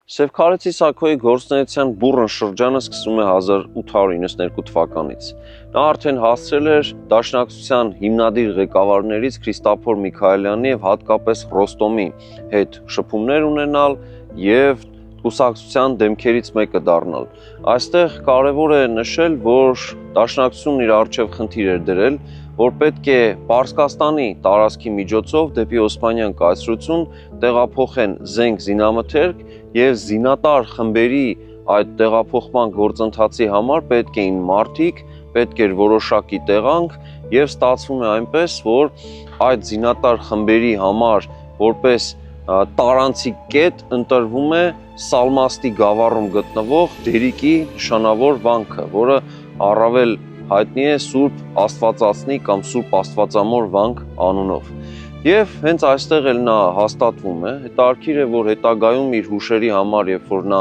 Սևքարեցի Սաքոյի գործունեության բուռն շրջանը սկսվում է 1892 թվականից։ Նա արդեն հասցրել էր Դաշնակցության հիմնադիր ղեկավարներից Քրիստափոր Միքայելյանի եւ հատկապես Ռոստոմի հետ շփումներ ունենալ եւ կուսակցության դեմքերից մեկը դառնալ։ Այստեղ կարևոր է նշել, որ Դաշնակցությունն իր առջև խնդիր էր դրել, որ պետք է Պարսկաստանի տարածքի միջոցով դեպի Օսմանյան կայսրություն տեղափոխեն զենք զինամթերք եւ զինատար խմբերի այդ տեղափոխման գործընթացի համար պետք էին մարդիկ, պետք էր որոշակի տեղանք եւ ստացվում է այնպես, որ այդ զինատար խմբերի համար որպես տարանցիկ կետ ընտրվում է Սալմաստի գավառում գտնվող Դերիկի նշանավոր վանքը, որը առավել հայտնի է Սուրբ Աստվածածնի կամ Սուրբ Աստվածամոր վանք անունով։ Եվ հենց այստեղ էլ նա հաստատվում է, հետաքրքիր է, որ հետագայում իր հուշերի համար, երբ որ նա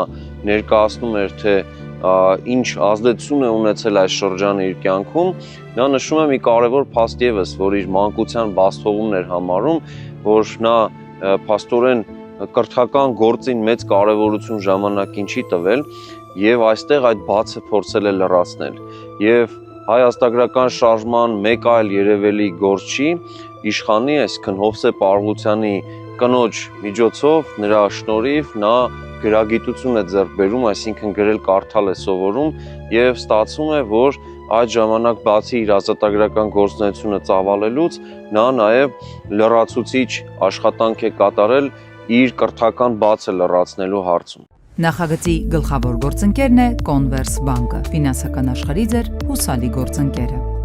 ներկայացնում էր, թե ինչ ազդեցություն է ունեցել այս շրջանը իր կյանքում, նա նշում է մի կարևոր փաստ ևս, որ իր մանկության բացթողումն էր համարում, որ նա փաստորեն կրթական գործին մեծ կարևորություն ժամանակին չի տվել եւ այստեղ այդ բացը փորձել է լրացնել։ Եվ հայ ազատագրական շարժման մեկ այլ երևելի գործչի իշխանի, այսինքն Հովսե Պարողությանի կնոջ միջոցով նրա շնորհիվ նա գրագիտություն է ձեռք բերում, այսինքն գրել կարդալ է սովորում եւ ստացվում է, որ այդ ժամանակ բացի իր ազատագրական գործունեությունը ծավալելուց, նա նաեւ լրացուցիչ աշխատանք է կատարել իր կրթական բացը լրացնելու հարցում։ Նախագծի գլխավոր գործընկերն է Converse բանկը, ֆինանսական աշխարհի ձեր հուսալի գործընկերը։